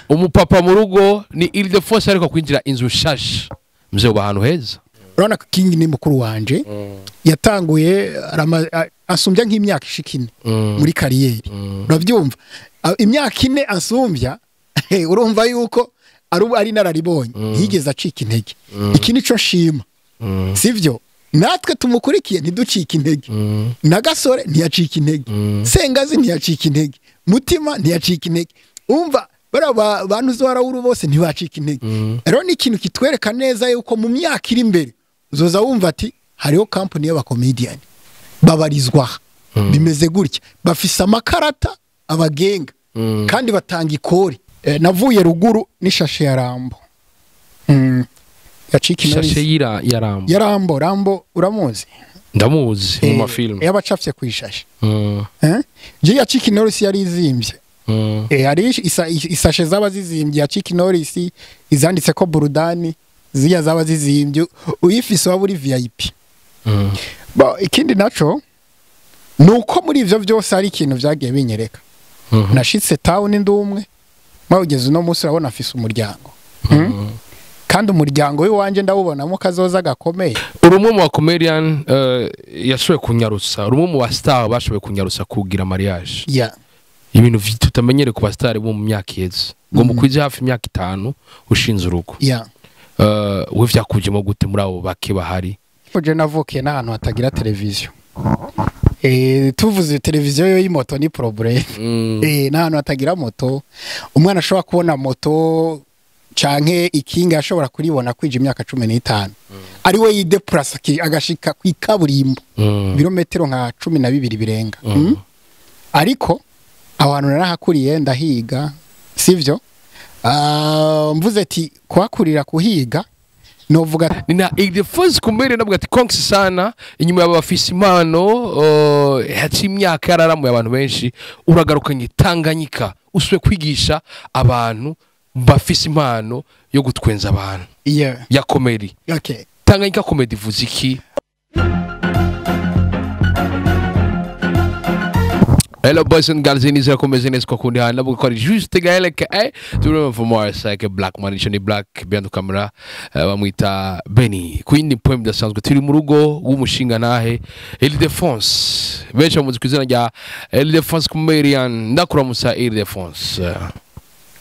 umupapa mu rugo ni ILDEPHONSE ariko kwinjira inzu nshasha mze uba ahantu heza. Urabona ko King ni mukuru wanje yatanguye asumbya nk'imyaka ishikine muri kariyeri. Uravyumva imyaka ine asumbya urumva yuko ari nararibonye higeze acika intege. Iki nico shima sivyo natwe tumukurikiye ntiducika intege. Nagasore ntiyacika intege, Sengazi ntiyacika intege, Mutima ntiyacika intege. Umva baraba bantu zo harawuru bose ntibacika intege. Rero ni ikintu kitwereka neza yuko mu myaka iri imbere uzoza wumva ati hariho company y'abakomedian babarizwa bimeze gutya bafise amakarata abagenga kandi batanga ikori. Navuye ruguru n'ishashe ya Rambo. Yacika Ishashe ya Rambo uramuzi? Ndamuzi mu mafilm yabacafye kwishashe. Je yacika Norris yari izimbye. Ari isashe zaba zizimbye yacika Norris izanditse ko burudani ziya zaba zizimbye uyifise wa buri VIP. Ikindi naco nuko muri ivyo byose ari ikintu vyagiye binyereka. Nashitse town ndumwe mawugeze no musi urabona afise umuryango. Kandi umuryango w'iwanje ndawubonamo kazoza gakomeye. Urumwe mu comedian yashoboye kunyarutsa, urumwe mu star bashoboye kunyarutsa kugira mariage. Ibintu tutamenyere ku ba star bo mu myaka yeze. Ngo mukwize hafi imyaka 5 ushinze urugo. We vyakujemo gute muri abo bake bahari? Je navukiye n'ahantu hatagira televiziyo. Tuvuze televiziyo yo y'imoto ni problem. N'ahantu hatagira moto. Umwana ashobora kubona moto canke ikinga ashobora kuribona kwije imyaka 15. Ari we yideplasa agashika kwikaburimbo. Birometero nka 12 birenga. Ariko abantu narahakuriye ndahiga sivyo? Mvuze ati kwakurira kuhiga novuga nina ILDEPHONSE kumere nabwo ati konksi sana inyuma y'abafise impano haci imyaka yararamuye abantu benshi uragarukanye Tanganyika uswe kwigisha abantu bafise impano yo gutwenza abantu ya comedy. Tanganyika comedy vuziki. Hello boys and girls, nizera komeze neza kwa kundi hana nabwo kari juste gaeleke to remember for more like a black man ni black behind the camera bamwita Benny kwindi poem dasanzwe turi mu rugo w'umushinga nahe ILDEPHONSE benshi bamuzi kwizina rya ILDEPHONSE comedian ndakuramusa ILDEPHONSE.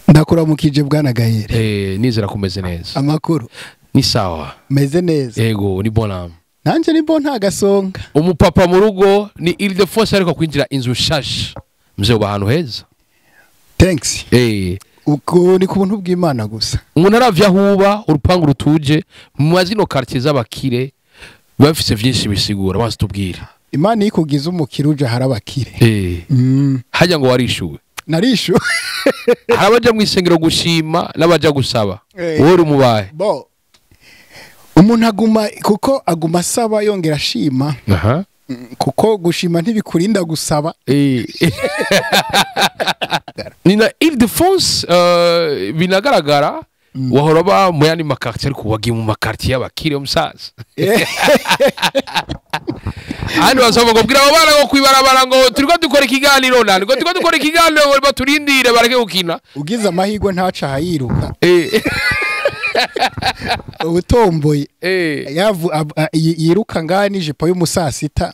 Ndakuramukije bwana Gahere. Nizera komeze neza. Amakuru ni sawa meze neza. Yego ni bonam. Nanje ni bon ntagasonga. Umupapa mu rugo ni ILDEPHONSE ariko kwinjira inzu nshasha mze uba ahantu heza. Thanks. Uko ni ku buntu bw'Imana gusa. Umuntu aravya huba urupangu rutuje mu mazino quartier z'abakire bafise vyinshi bisigura basi tubwira. Imana ikugize umukire uje harabakire. Hajya ngo warishuwe. Narishu. Harabaje mu isengero gushima n'abaja gusaba. Wori mubaye. Umuntu aguma kuko aguma asaba yongera ashima. Kuko gushima ntibikurinda gusaba. Nina ILDEPHONSE binagaragara wahora ba mu yandi makartier ariko wagiye mu makartier y'abakire umusaza. Hano basaba ngo bwira abana ngo kwibarabara ngo turiko dukora ikiganiro nani ngo turiko dukora ikiganiro ngo baturindire bareke gukina. Ugize amahirwe ntaca hayiruka. Utomboye yiruka ngani jipo y'umusasita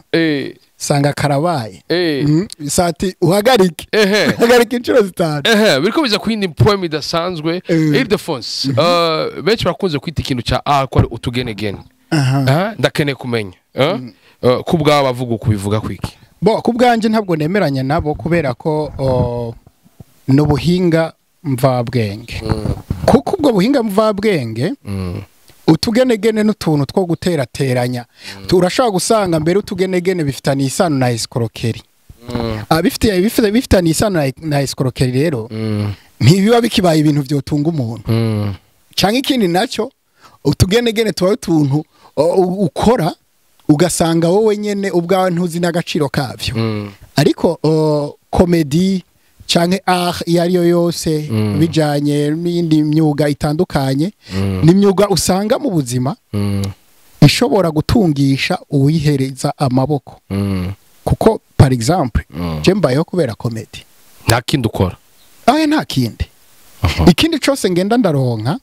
sanga karabaye sati uhagarike inshuro zitanu biriko biza kwindi poem idasanzwe ILDEPHONSE benshi bakunze kwita ikintu ca ko ari utugenegene ndakene kumenya kubwa bavuga kubivuga kwiki kubwanje ntabwo nemeranya nabo kubera ko no buhinga mvabwenge kuko ubwo buhinga mvabwenge utugenegene n'utuntu two guterateranya turashaka gusanga mbere utugenegene bifitanye isano na escroquerie. Bifitanye isano na escroquerie rero ntibiba bikibaye ibintu byotunga umuntu canke ikindi nacyo utugenegene tuba utuntu ukora ugasanga wowe nyene ubwawe ntuzi n'agaciro kavyo. Ariko comedy canke yariyo yose bijanye n'indi myuga itandukanye ni myuga usanga mu buzima ishobora gutungisha uwihereza amaboko. Kuko par exemple je mbayeho kubera comedy. Nta kindi ukora. Nta kindi. ikindi cyose ngenda ndaronka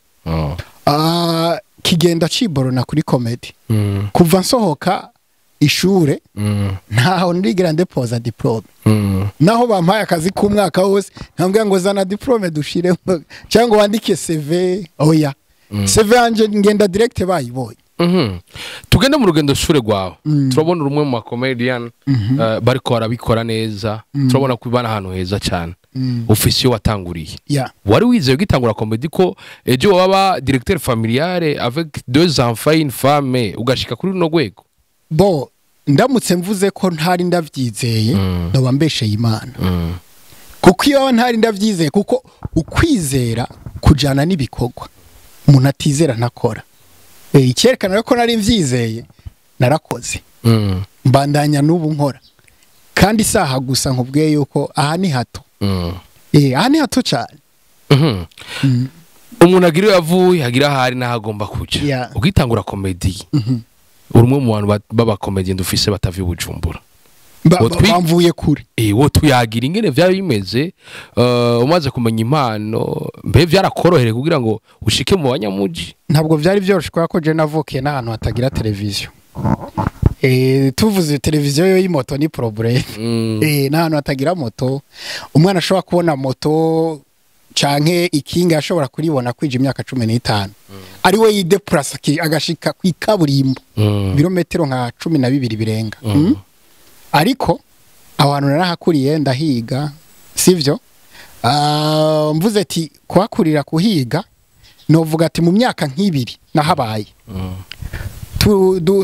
kigenda ciborona kuri comedy kuva nsohoka ishure ntaho ndigera ndepoza diplome naho bampaye akazi k'umwaka wose ntambwira ngo zana diplome dushire cyangwa wandike CV oya CV yanje ngenda direct bayibonye tugende mu rugendo shure rwawe turabona rumwe mu comedian bariko barabikora neza turabona kubana ahantu heza cyane ofisiyo watanguriye wari wizeye gitangura comedy ko ejo waba directeur familiale avec deux enfants une femme ugashika kuri no gwego bo ndamutse mvuze ko ntari ndavyizeye noba mbesheye Imana kuko iyo ntari ndavyizeye kuko ukwizera kujana n'ibikorwa umuntu atizera ntakora icyerekana ko nari mvyizeye narakoze mbandanya n'ubu nkora kandi isaha gusa nkubwiye yuko aha ni hato aha ni hato cyane umuntu agira yavuye hagira hari nahagomba kuja ugitangura comedy urumwe mu bantu baba comedian dufise batavye Bujumbura bamvuye kure wo tuyagira ingene vyari bimeze umaze kumenya impano mbe vyarakorohere kugira ngo ushike mu banyamuji ntabwo vyari byoroshe ko je navukiye n'ahantu hatagira televiziyo tuvuze televiziyo yo y'imoto ni problem n'ahantu hatagira moto umwana ashobora kubona moto canke ikinga ashobora kuribona kwije imyaka 15 ari we yideplace agashika kwikaburimbo birometero nka 12 birenga ariko abantu narahakuriye ndahiga sivyo mvuze ati kwakurira kuhiga novuga ati mu myaka nk'ibiri nahabaye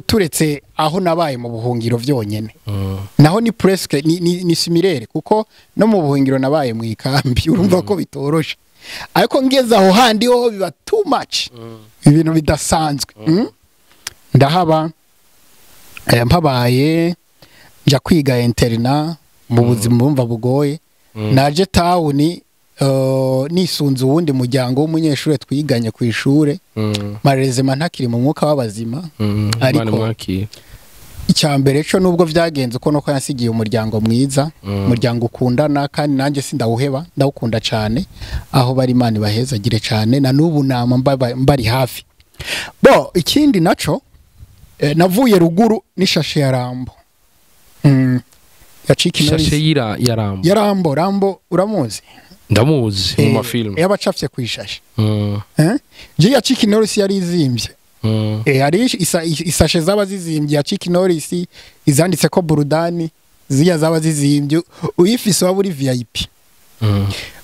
turetse aho nabaye mu buhungiro vyonyene naho ni presque ni similaire kuko no mu buhungiro nabaye mu ikambi urumva ko bitorosha ariko ngeze aho handi ho biba too much ibintu bidasanzwe ndahaba mpabaye nja kwiga interna mu buzima bumva bugoye naje town nisunze uwundi muryango w'umunyeshure twiganye ku ishure marezema ntakiri mu mwuka w'abazima ariko icyambere cyo nubwo vyagenze uko no yansigiye umuryango mwiza umuryango ukundana kandi nanje sindawuheba ndawukunda cyane aho bari Imana bahezagire cyane na nubu nama mbari hafi bo ikindi naco navuye ruguru n'ishashe ya Rambo yashike ya Rambo uramuzi ndamuzi mu mafilm yabacafye kwishashe je ya Chicken Norris yari izimbye ari isashe zaba zizimbye ya Chicken Norris izanditse ko burudani ziya zaba zizimbye uyifise wa buri VIP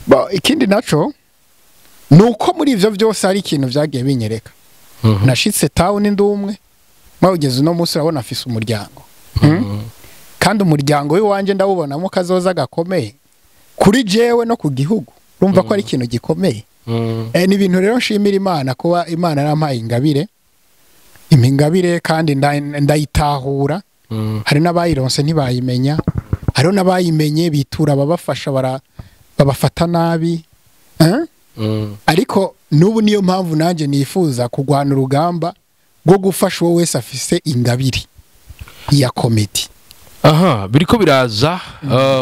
ba ikindi naco nuko muri ivyo byose ari ikintu vyagiye binyereka nashitse town ndumwe mawugeze no munsi urabona afise umuryango kandi umuryango w'iwanje ndawubonamo kazoza gakomeye kuri jewe no ku gihugu urumva ko ari ikintu gikomeye ni ibintu rero nshimira Imana kuba Imana yarampaye ingabire kandi ndayitahura hari n'abayironse ntibayimenya hariho n'abayimenye bitura babafasha babafata nabi ariko nubu niyo mpamvu nanje nifuza kugwana urugamba rwo gufasha uwo wese afise ingabire ya comedy biriko biraza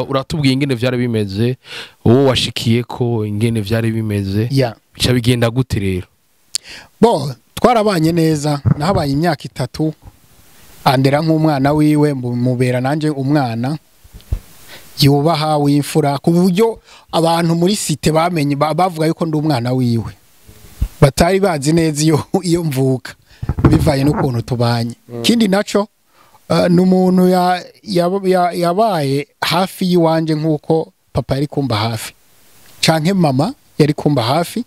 uratubwiye ingene vyari bimeze uwo washikiye ko ingene vyari bimeze bica bigenda gute rero bo twarabanye neza nahabaye imyaka 3 andera nk'umwana wiwe mubera nanje umwana yubaha w'imfura ku buryo abantu muri site bamenye bavuga yuko ndi umwana wiwe batari bazi neza iyo mvuka bivaye n'ukuntu tubanye kindi naco n'umuntu yabaye hafi yiwanje nk'uko papa yari kumba hafi canke mama yari kumba hafi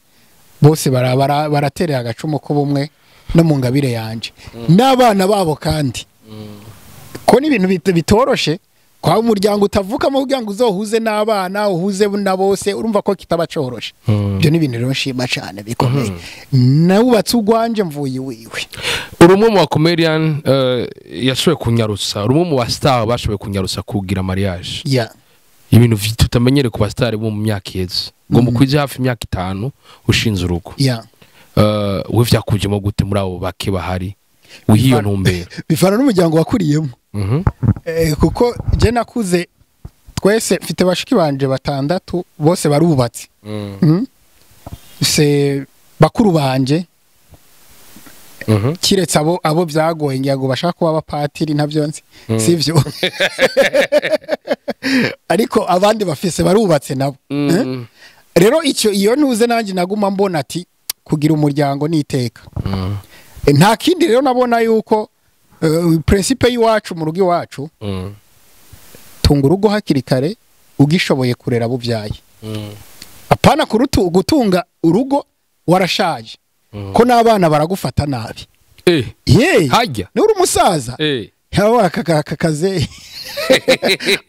bose baraterera agacumu k'ubumwe no mu ngabire yanje n'abana babo kandi ko ni ibintu bitoroshe kwa umuryango utavuka mu kugira ngo uzohuze n'abana uhuze na bose urumva ko kitaba coroshe byo ni ibintu rero nshima cyane bikomeye nawubatse ugwanje mvuye wiwe urumwe mu comedian yashoboye kunyarusa urumwe mu star bashoboye kunyarusa kugira mariage ibintu tutamenyere ku bastar bo mu myaka yeze ngo mukwize hafi imyaka 5 ushinze urugo we vyakujemo gute muri abo bake bahari wihiyo ntumbera bifana n'umuryango wakuriyemo kuko je nakuze twese mfite bashiki banje 6 bose barubatse se bakuru banje kiretse abo byagoye ngiyago bashaka kuba abapatiri ntabyo nzi sivyo ariko abandi bafise barubatse nabo rero iyo ntuze nanjye naguma mbona ati kugira umuryango niteka nta kindi rero nabona yuko principe y'iwacu mu rugo iwacu tunga urugo hakiri kare ugishoboye kurera abubyaye apana gutunga urugo warashaje ko n'abana baragufata nabi hajya ni uri umusaza yawe akakaze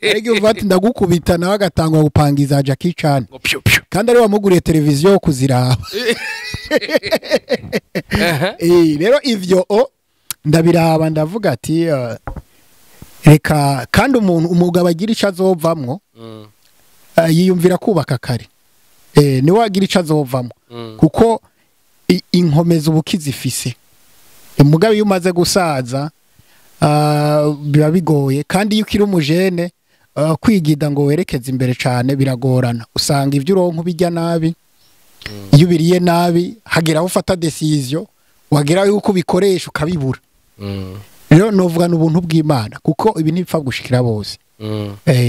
ege uvati ndagukubita nawe agatangwa gupangiza Jackie Chan kandi ari wamuguriye televiziyo yo kuziraba rero ivyo ndabiraba ndavuga ati reka kandi umugabo agira ico azovamwo yiyumvira kubaka kare ni wagira ico azovamwo kuko inkomeza ubukizi ifise umugabo iyo umaze gusaza biba bigoye kandi iyo ukiri umujene kwigida ngo werekeze imbere cyane biragorana usanga ibyo uronka bijya nabi iyo ubiriye nabi hagera aho ufata decision wagera yuko ubikoresha ukabibura rero novuga n'ubuntu bw'Imana kuko ibi ntipfa gushikira bose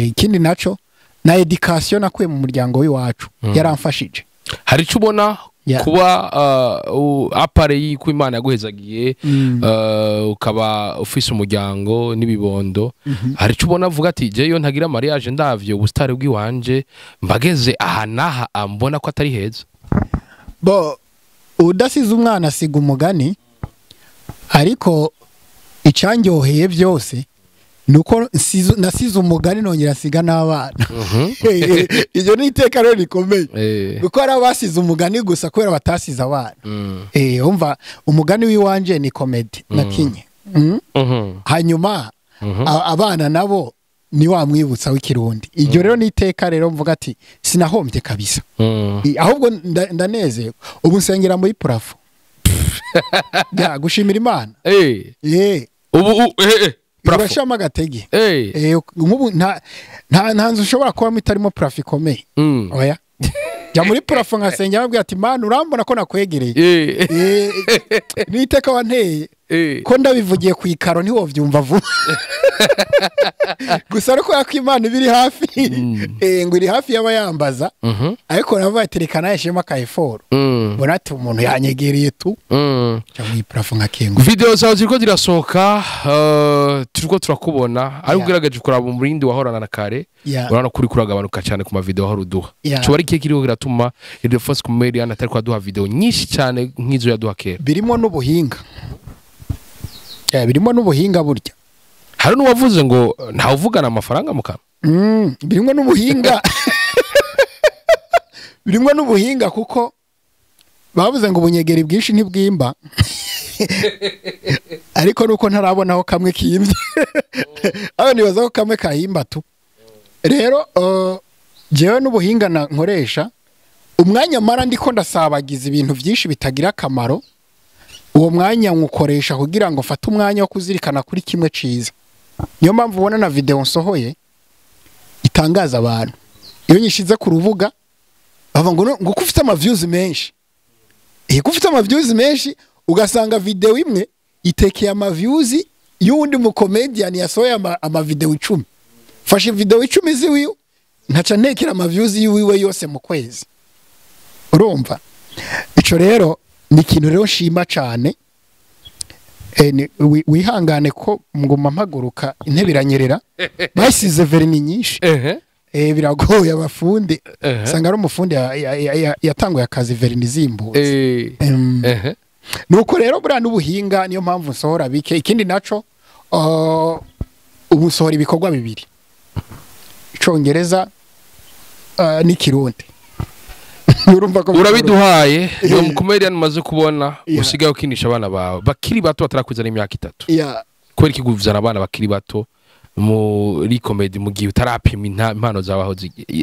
ikindi naco na education nakuye mu muryango w'iwacu yaramfashije hari cyo ubona kuba apare ku Imana yaguhezagiye ukaba ufise umuryango n'ibibondo hari cyo ubona avuga ati jeyo ntagira mariage ndavyo ubustare bw'iwanje mbageze aha naha ambona ko atari heza udasize umwana asiga umugani ariko icyanyoheye byose nuko nasize umugani nongera asiga n'abana iyo ni iteka rero rikomeye kuko ari abasize umugani gusa kubera batasize abana umva umugani w'iwanje ni comedy nakinye hanyuma abana nabo ni wamwibutsa w'ikirundi iryo rero ni iteka rero mvuga ati sinahombye kabisa ahubwo ndanezerwa ubu nsengera muri plafo gushimira Imana ubu urashama agatege nk'ubu nta nzu ushobora kuba itarimo plafo ikomeye oya jya muri plafo nkasengera ababwira ati Mana urambona ko nakwegereye n'iteka wanteye ko ndabivugiye ku ikaro ntiwovyumva vuba gusa ariko yako Imana ibiri hafi ngo iri hafi y'abayambaza ariko navuga terekana yashema ka effort bona ati umuntu yanyegereye tu cyo muri plafo nkakengo video zawe ziriko zirasohoka turiko turakubona ari ugeragaje kuraba umurindi wahorana na kare urana kuri kuragabanuka cyane ku ma video aho ruduha cyo bari kiye kiriho giratuma ILDEPHONSE comedian atari kwa duha video nyinshi cyane nk'izo yaduha kera birimo n'ubuhinga birimo n'ubuhinga burya hari n'uwavuze ngo nta uvugana amafaranga mukama birimo n'ubuhinga birimo n'ubuhinga kuko bavuze ngo ubunyegeri bwinshi ntibwimba ariko nuko ntarabonaho kamwe kimbye aho nibaza ko kamwe kahimba tu rero jewe n'ubuhinga nkoresha umwanya mara ndiko ndasabagiza ibintu byinshi bitagira akamaro uwo mwanya nkukoresha kugira ngo mfate umwanya wo kuzirikana kuri kimwe ciza niyo mpamvu ubona na video nsohoye itangaza abantu iyo nyishize ku rubuga bava ngo ufite ama views menshi ufite ama views menshi ugasanga video imwe itekeye ama views y'undi mu comedian yasohoye ama video 10 fashe video 10 ziwiwe ntaca ntekera ama views yiwe yose mu kwezi urumva ico rero ni ikintu rero shima cyane wihangane ko ngoma mpaguruka intebe iranyerera basize verni nyinshi biragoye abafundi sanga ari umufundi yatanguye akazi verni zimbutse nuko rero bura n'ubuhinga niyo mpamvu nsohora bike ikindi naco ubu sohora ibikorwa bibiri icongereza n'ikirundi urabiduhaye yo mukomedian maze kubona usigaye ukinisha abana bawe bakiri bato batarakuza n'imyaka 3 kweri kiguvuzana abana bakiri bato muri comedy mu gihe utarapima impano zawe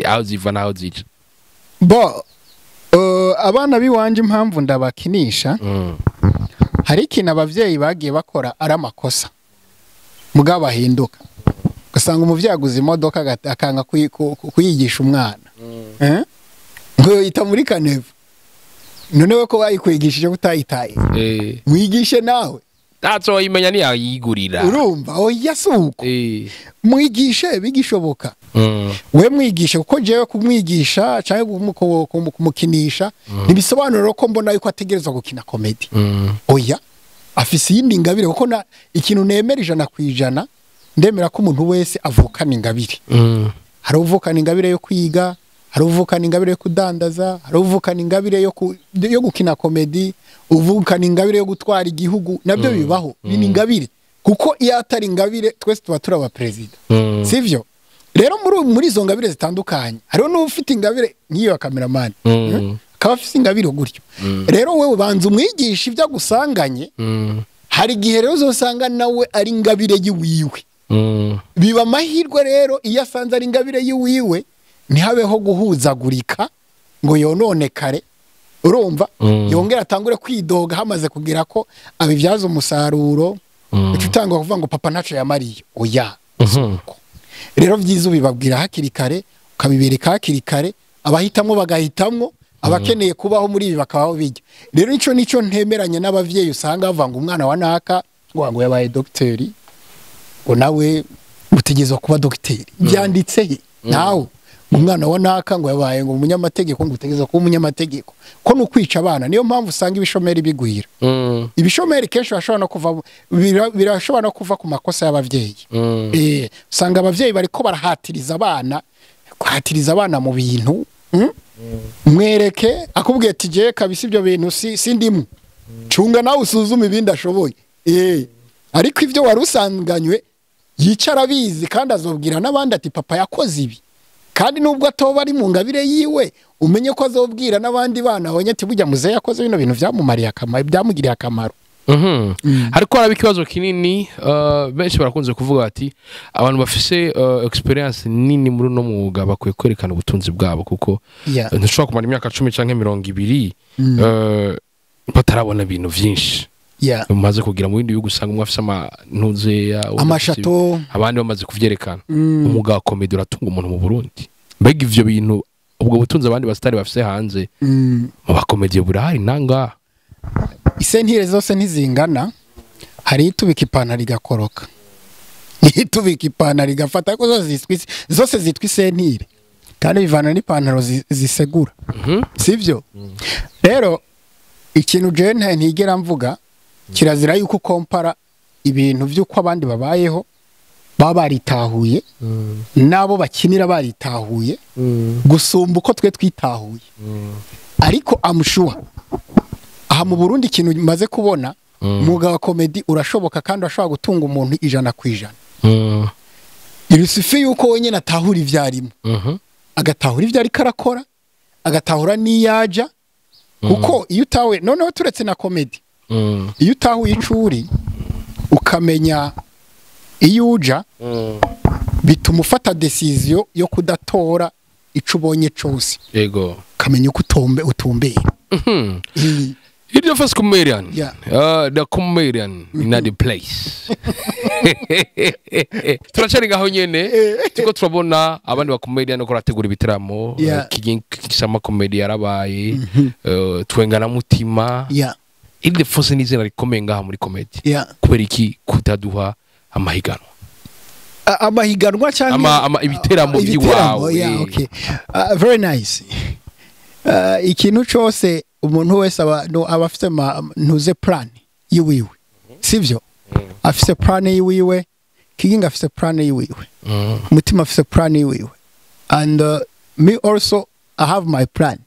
aho ziva naho zija abana biwanje impamvu ndabakinisha hari ikintu abavyeyi bagiye bakora ari amakosa mugabo bahinduka gasanga umuvyeyi aguze imodoka akanga kuyigisha umwana ngo yita muri Kanevu none we ko bayikwigishije utayitaye mwigishe nawe tazo imenya ni yayigurira urumva oya suko mwigishe bigishoboka we mwigishe kuko jewe kumwigisha cyangwa kumukinisha nibisobanuro ko mbona yuko ategerezwa gukina comedy oya afise yindi ngabire kuko na ikintu nemera 100% ndemera ko umuntu wese avukana ingabire hari uvukana ingabire yo kwiga hari uvukana ingabire yo kudandaza hari uvukana ingabire yo gukina comedy uvukana ingabire yo gutwara igihugu nabyo bibaho ni ingabire kuko iyo atari ingabire twese tuba turaba president sivyo rero muri izo ngabire zitandukanye hariho n'ufite ingabire nk'iyo ya cameraman akaba afite ingabire gutyo rero wewe banza umwigisha ibyo gusanganye hari igihe rero uzosanga nawe ari ingabire yiwiwe biba amahirwe rero iyo asanze ari ingabire yiwiwe ntihabeho guhuzagurika ngo yononekare urumva yongera atangure kwidoga hamaze kugira ko abivyaza umusaruro utanga kuvuga ngo papa ntaco yamariye oya rero vyiza ubibabwira hakiri kare ukabibereka hakiri kare abahitamwo bagahitamwo abakeneye kubaho muri ibi bakabaho bijya rero nico ntemeranya n'abavyeyi usanga bavanga umwana wa naka ngo yabaye docteur ngo nawe utegezwa kuba docteur byanditse he nawe umwana wa naka ngo yabaye ngo umunyamategeko ngo utegezwa kuba umunyamategeko ko nukwica abana niyo mpamvu usanga ibishomeri bigwira ibishomeri kenshi bashobora no kuva birashobora no kuva ku makosa y'abavyeyi usanga abavyeyi bariko barahatiriza abana mu bintu mwereke akubwiye ati je kabisa ibyo bintu sindimu cunga nawe usuzume ibindi ashoboye ariko ivyo warusanganywe yicara bizi kandi azobwira n'abandi ati papa yakoze ibi kandi nubwo atoba ari mu ngabire yiwe umenye ko azobwira n'abandi bana abonye ati burya muze yakoze bino bintu byamumariye akamaro byamugiriye akamaro hariko haraba ikibazo kinini benshi barakunze kuvuga ati abantu bafise experience nini muri no mwuga bakwiye kwerekana ubutunzi bwabo kuko ntushobora kumara imyaka 10 canke 20 batarabona ibintu vyinshi umaze kugira mu bindi bihugu usanga umwe afise amantuze amashato abandi bamaze kuvyerekana umwuga wa comedy uratunga umuntu mu Burundi mbega ivyo bintu ubwo butunzi abandi basitari bafise hanze mu bakomediye burahari nanga isentire zose ntizingana hari itubika ipantaro igakoroka itubika ipantaro igafata ko zose zitwa isentire kandi bivana n'ipantaro zisegura sivyo rero ikintu je ntigera mvuga kirazira yuko kompara ibintu by'uko abandi babayeho baba baritahuye nabo bakinira baritahuye gusumba uko twe twitahuye ariko amushuwa aha mu Burundi ikintu maze kubona umwuga wa comedy urashoboka kandi urashobora gutunga umuntu 100%. Irisifi yuko wenyine atahura ivyarimo agatahura ivyo ari karakora agatahura niyaja kuko iyo utawe noneho turetse na comedy iyo utahuye icuri ukamenya iyo uja bituma ufata decision yo kudatora ico ubonye cose yego kamenya uko utumbera It's the first comedian. The comedian in the place. Turacari ngaho nyene tuko turabona abandi ba comedian ko rategura ibitaramo kisama comedy yarabaye twengana mutima. ILDEPHONSE n'izina rikomeye ngaha muri comedy. Kubera iki kutaduha amahiganwa? Amahiganwa cyangwa ibiteramo by'iwawe. Okay. Very nice. Ikintu cyose umuntu wese aba afite ntuze plan yiwiwe sivyo afite plan yiwiwe kiginga afite plan yiwiwe mutima afite plan yiwiwe and me also I have my plan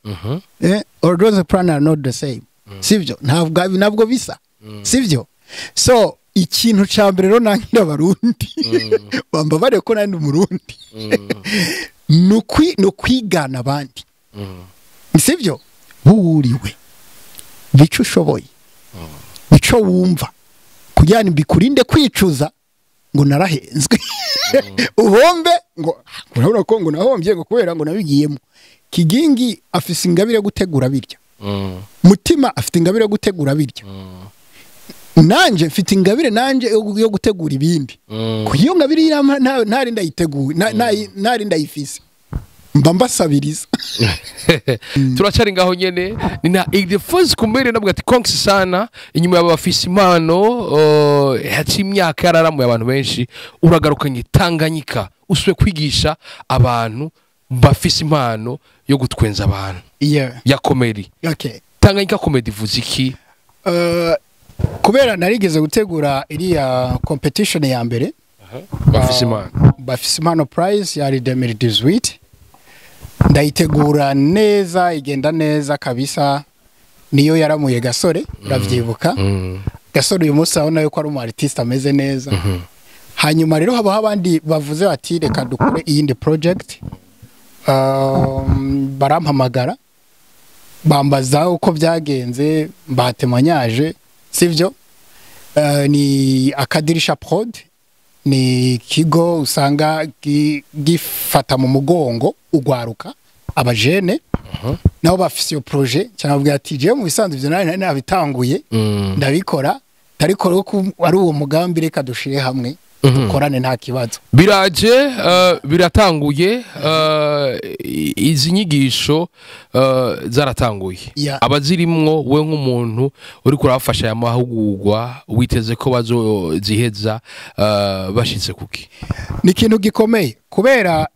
although the plan are not the same sivyo ntabwo bisa sivyo so ikintu cyambere rero nangira barundi bamba bare ko nandi umurundi no kwigana abandi sivyo buriwe bico ushoboye bico wumva kugira ngo bikurinde kwicuza ngo narahenzwe uhombe ngo urabona ko ngo nahombye ngo kubera ngo nabigiyemo kigingi afise ingabire gutegura birya mutima afite ingabire gutegura birya nanje mfite ingabire nanje yo gutegura ibindi kuyo ngabire ntari ndayiteguye ntari ndayifise mba mbasabiriza. Turacari ngaho nyene ni na ILDEPHONSE kumere nabwo ati konksi sana inyuma y'abafise impano haci imyaka yararamuye abantu benshi uragarukanye Tanganyika uswe kwigisha abantu bafise impano yo gutwenza abantu ya comedy. Okay. Tanganyika comedy vuze iki? Kubera narigeze gutegura iriya competition ya mbere bafise impano prize ya 2018 ndayitegura neza igenda neza kabisa, niyo yaramuye Gasore uravyibuka. Gasore uyu munsi abona yuko ari umu artist ameze neza. Hanyuma rero haba abandi bavuze bati reka dukore iyindi project, barampamagara bambaza uko byagenze mbatemanyaje, sivyo? Ni Akadirisha Prod, ni kigo usanga gifata mu mugongo ugwaruka abajene nabo bafise iyo projet cyangwa bwa ati je mu bisanzwe byo nari nabitanguye ndabikora tariko ko ari uwo mugambi reka dushire hamwe dukorane nta kibazo. Biraje biratanguye izi nyigisho zaratanguye abazirimwo we nk'umuntu uri kurafasha ya mahugurwa witeze ko bazoziheza bashitse kuki? Ni ikintu gikomeye kubera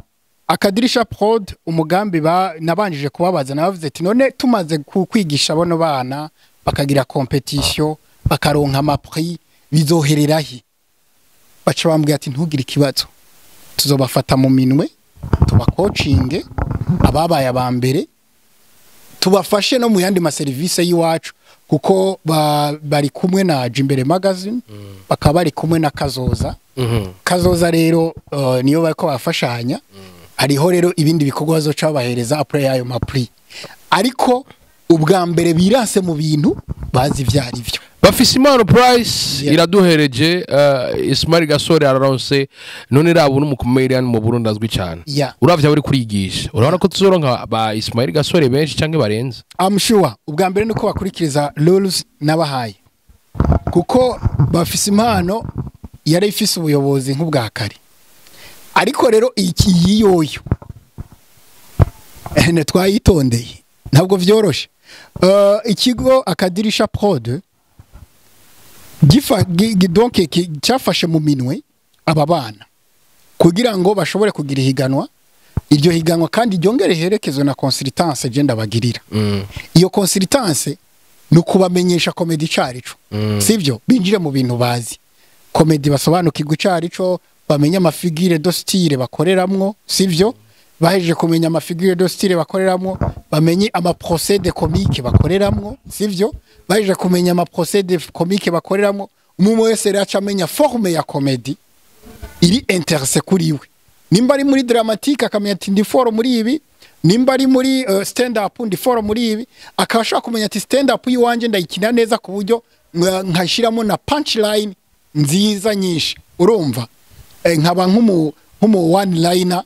Akadirisha Prod umugambi nabanjije kubabaza nabavuze ati none tumaze kwigisha bono bana bakagira competition bakaronka ama prix bizohererahi. Baca bambwira ati ntugire ikibazo tuzobafata mu minwe tubakocinge ababaye abambere tubafashe no mu yandi ma service yiwacu kuko bari kumwe na Jimbere magazine bakaba bari kumwe na Kazoza rero niyo bariko bafashanya. Hariho rero ibindi bikorwa bazoca bahereza après yayo ma prix, ariko ubwa mbere birase mu bintu bazi vyari byo. Bafise impano price iraduhereje Ismail Gasore araronse none rabo n'umukomedian mu Burundi azwi cyane. Uravya bari kurigisha urabona ko tuzoronka ba Ismail Gasore benshi canke barenze? I'm sure ubwa mbere nuko bakurikiriza rules nabahaye kuko bafise impano yari ifise ubuyobozi nk'ubwa kare, ariko rero iki yiyoyo twayitondeye ntabwo vyoroshe. Ikigo Akadirisha Prod donc cyafashe mu minwe aba bana kugira ngo bashobore kugira higanwa, iryo higanwa kandi ryongere herekezwe na consultance genda bagirira. Iyo consultance nukubamenyesha comedy carico, sivyo? Binjire mu bintu bazi comedy basobanukirwa carico, bamenya amafigure do style bakoreramwo, sivyo? Baheje kumenya amafigure do style bakoreramwo, bamenye ama procédé comique bakoreramwo, sivyo? Baje kumenya ama procédé comique bakoreramwo, umwe wese racha amenya forme ya comedy iri interesse kuriwe. Nimba ari muri dramatique akamenya ati ndi foro muri ibi, nimba ari muri stand up ndi foro muri ibi, akabasha kumenya ati stand up yiwanje ndayikina neza ku buryo nkashiramo na punchline nziza nyinshi, urumva? Nkaba nk'umu one liner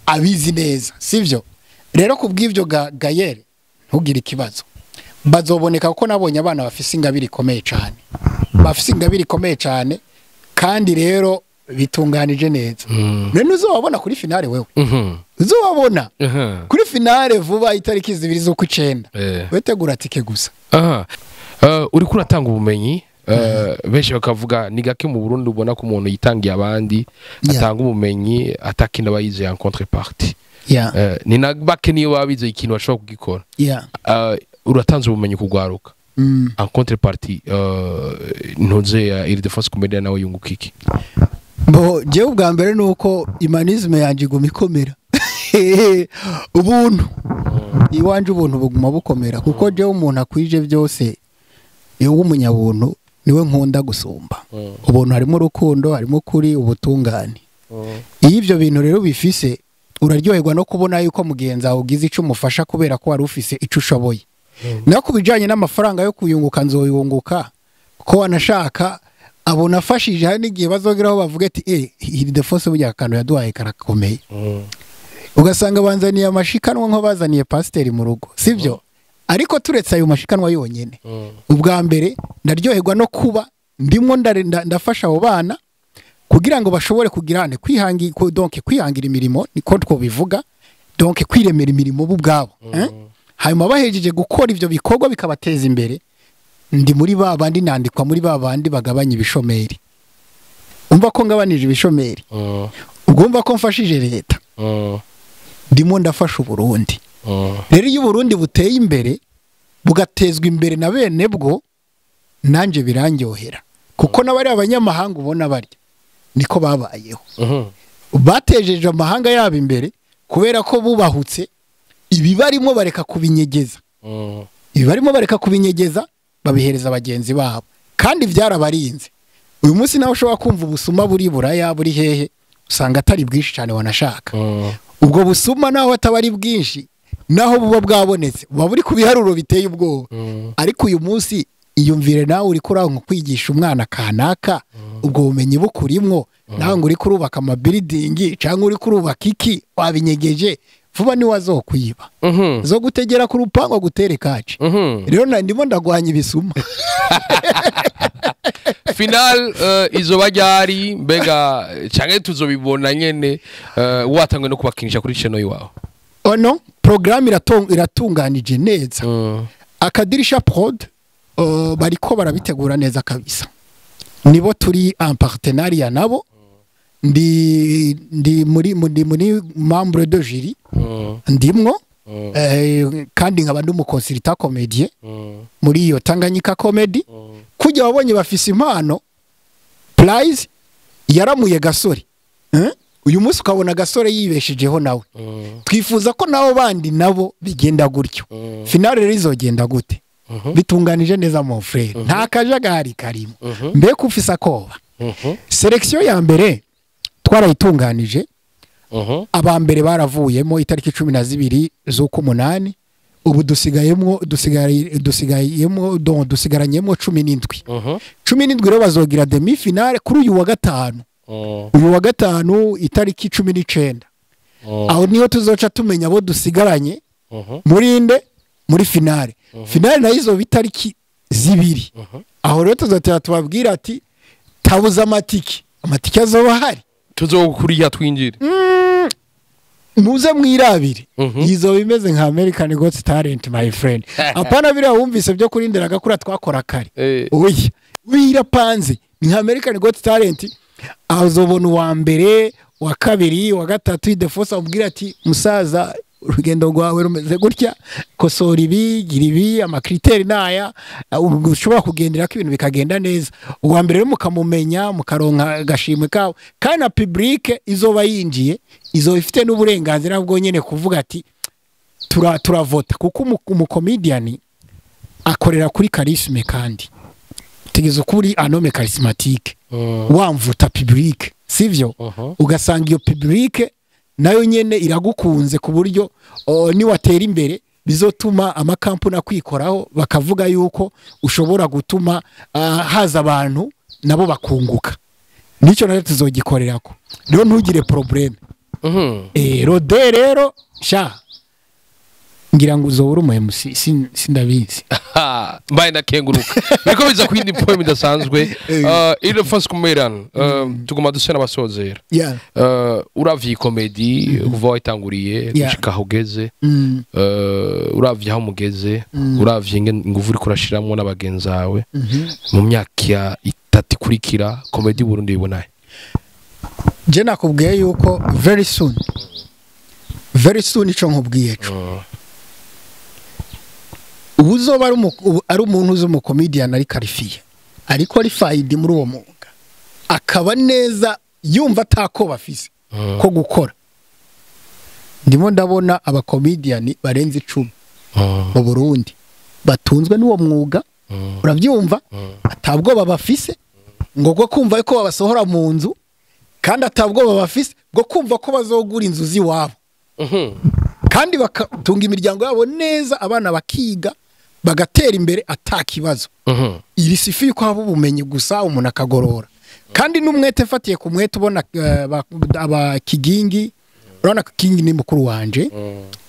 abizi neza, sivyo? Rero kubw'ivyo Gayere ntugire ikibazo, bazoboneka ko nabonye abana bafise ingabiri komeye cyane, bafise ingabiri komeye cyane kandi rero bitunganije neza. None uzobabona kuri finale wewe, uzobabona kuri finale vuba itariki 2 z'ukwicenda. Wetegura tike gusa. Uri kuratanga ubumenyi benshi bakavuga ni gake mu Burundi ubona ko umuntu yitangiye abandi atanga ubumenyi atakinda bayize en contrepartie. Ni nabake niyo babize ikintu bashobora kugikora. Uratanze ubumenyi kugwaruka en contrepartie ntuze ya ILDEPHONSE comedian nawe yunguka iki? Bo je ubwa mbere nuko imanisme yanje gumikomera ubuntu iwanje ubuntu buguma bukomera kuko je umuntu akwije byose yo umunyabuntu niwe nkunda gusumba. Ubuntu harimo urukundo, harimo kuri ubutungane. Ivyo bintu rero bifise uraryoherwa no kubona yuko mugenza ugize ico mufasha kubera ko wari ufise ico ushoboye. Nako bijanye n'amafaranga yo kuyunguka nzoyunguka ko wanashaka abona afashije hari n'igihe bazogeraho bavuga ati ILDEPHONSE burya akantu yaduhaye karakomeye. Ugasanga banzaniye amashikanwa nko bazaniye pasiteri mu rugo, sivyo? Ariko turetse ayo mashikanwa yonyene ubwa mbere ndaryoherwa no kuba ndimwo ndafasha abo bana kugira ngo bashobore kugirane kwihangira imirimo niko two bivuga donc kwiremera imirimo bo ubwabo hanyuma bahejeje gukora ivyo bikorwa bikabateza imbere ndi muri babandi nandikwa muri babandi bagabanya ibishomeri umva ko ngabanije ibishomeri ugomba ko mfashije leta ndimo ndafasha Burundi rero iyo Burundi buteye imbere bugatezwa imbere na bene bwo nanje birangyohera kuko nabari abanyamahanga ubona barya niko babayeho batejeje amahanga yabo imbere kubera ko bubahutse ibibarimo bareka kubinyegeza babihereza abagenzi babo kandi byarabarinze uyu munsi nawe ushobora kumva ubusuma buri buraya buri hehe usanga atari bwinshi cyane wanashaka ubwo busuma naho atabari bwinshi naho buba bwabonetse buba buri ku biharuro biteye ubwoba ariko uyu munsi iyumvire nawe uri kuranka kwigisha umwana kanaka ubwo bumenyi bukurimwo nawe ngo uri kurubaka amabuilding cyangwa uri kurubaka iki wabinyegeje vuba ni wazokwiba zo gutegera ku rupango gutere kaci rero ndimo ndagwanya ibisuma final izo bajyari mbega cyangwa tuzobibona nyene watangwe no kubakinisha kuri channel yawe ono program iratunganije neza akadirisha prod bariko barabitegura neza kabisa nibo turi en partenariat nabo ndi muri membre de jury ndimwo kandi nkaba ndi umuconsultant comédien muri iyo Tanganyika comedy kujya wabonye bafise impano prize yaramuye gasore uyu munsi ukabona gasore yibeshejeho nawe twifuza ko nabo bandi nabo bigenda gutyo finale rero izogenda gute bitunganije neza mon frère nta kajagari karimo mbeko ufisa koba selection ya mbere twarayitunganije abambere baravuyemo itariki 12 z'uko 8 ubu dusigaranyemo 17 rero bazogira demi finale kuri uyu wa gatanu itariki 19 aho niho tuzoca tumenya abo dusigaranye muri finale nayo izo bitariki 2 aho rero tuzotera tubabwira ati tabuza amatiki azoba hari tuzokuriya twinjire muze mwirabire izo bimeze nka American Got Talent my friend apana bira wumvise byo kurindira gakura twakora kare oya wirapanze ni nka American Got Talent azobona wa mbere wa kabiri wa gatatu ILDEPHONSE amubwira ati musaza urugendo rwawe rumeze gutya kosora ibi gira ibi amakriteri naya ushobora kugendera ko ibintu bikagenda neza uwa mbere mukamumenya mukaronka gashimwe kawe kandi na public izoba yinjiye izo ifite n'uburenganzira bwo nyene kuvuga ati turavota kuko umukomedian akorera kuri charisme kandi tegezo kuri anome charismatique wamvuta public sivyo ugasanga iyo public nayo nyene iragukunze ku buryo ni watera imbere bizotuma amakampuni akwikoraho bakavuga yuko ushobora gutuma haza abantu nabo bakunguka nico nayo tuzogikorerako rero ntugire problème rode rero sha ngira ngo uzobura umuhemusi sindabizi mbaye ndakenguruka niko biza kwindi poem idasanzwe ILDEPHONSE comedian tuguma dusena abasozera uravye comedy kuva wayitanguriye gushika aho ugeze uravye aho mugeze uravye ingufu uri kurashiramwo n'abagenzi bawe mu myaka 3 ikurikira comedy Burundi ibonaye je nakubwiye yuko very soon ico nkubwiye cyo uzoba ari umuntu uz'umukomedian ari qualifié ari qualified muri uwo mwuga akaba neza yumva atako bafise ko gukora ndimo ndabona abakomedian barenze 10 mu Burundi batunzwe n'uwo mwuga urabyumva atabwo babafise ngo go kumva ko babasohora mu nzu kandi atabwo babafise ngo kumva ko bazogura inzu ziwabo kandi bakatunga imiryango yabo neza abana bakiga bagatera imbere atakibazo iri sifi ko habo ubumenyi gusa umuntu akagorora kandi n'umwete fatiye ku mwete ubona abakigingi urabona ko King ni mukuru wanje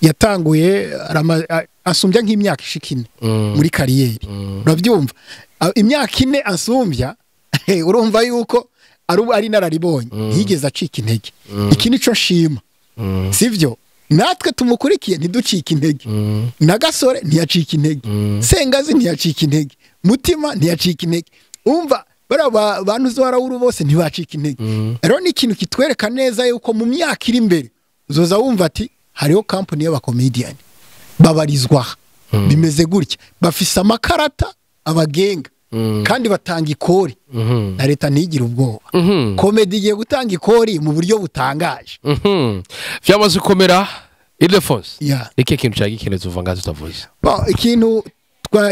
yatanguye asumbya nk'imyaka ishikine muri kariyeri urabyumva imyaka 4 asumbya urumva yuko ari nararibonye yigeze acika intege iki nico shima sivyo natwe tumukurikiye ntiducike intege na gasore ntiyacika intege sengazi ntiyacika intege mutima ntiyacika intege umva bara bantu z'Abarawuru bose ntibacika intege rero ni ikintu kitwereka neza yuko mu myaka iri imbere uzoza wumva ati hariho company y'abakomedian babarizwa bimeze gutya bafise amakarata abagenga kandi batanga ikori na leta ntigira ubwoba komedi igiye gutanga ikori mu buryo butangaje vyamaze komera ILDEPHONSE iki kintu cyagikeneye uva ngazo utavuze ikintu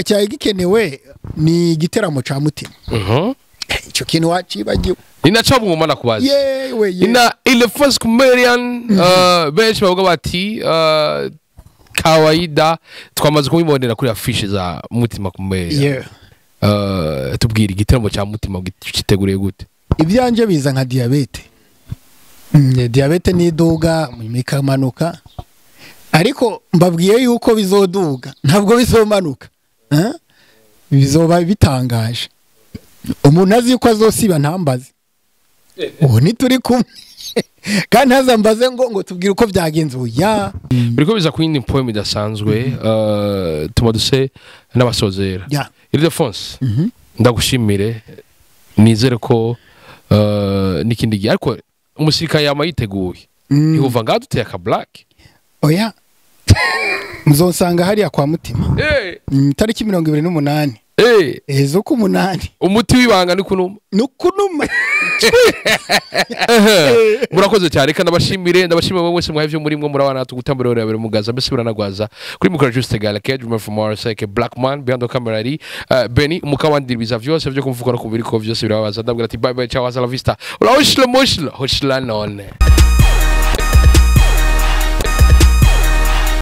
cyagikenewe ni igiteramo ca mutima ico kintu wacibagiwe inaca mu mana kubaza ina ILDEPHONSE comedian benshi bavuga bati kawaida twamaze kumibonera kuri afishe za mutima kumera tubwira igiteramo cya mutima giteguriye gute ibyanje biza nka diabete diabete ni iduga mikamanuka ariko mbabwiye yuko bizoduga ntabwo bizomanuka bizoba bitangaje umuntu azi yuko azosiba ntambaze ubu nituri kumwe kandi hazambaze ngo tubwire uko byagenze uya biriko biza ku yindi poem idasanzwe tumaduse n'abasozera ILDEPHONSE ndagushimire nizere ko nikindi gihe ariko umusirikare yama yiteguye ihuva ngaho duteye aka black oya muzonsanga hariya kwa mutima tariki 28 ezo ku 8 umuti wibanga ni kunuma murakoze cyane kandi ndabashimire mwese mwahevye muri mwe murabana tugutambira rero mugaza mbese biranagwaza kuri mukora juste gala ke dreamer from our sake black man behind the camera ari Benny mukawandiriza vyose byo kumvuka no kubiriko vyose birabaza ndabwira ati bye bye ciao hasta la vista hoshla none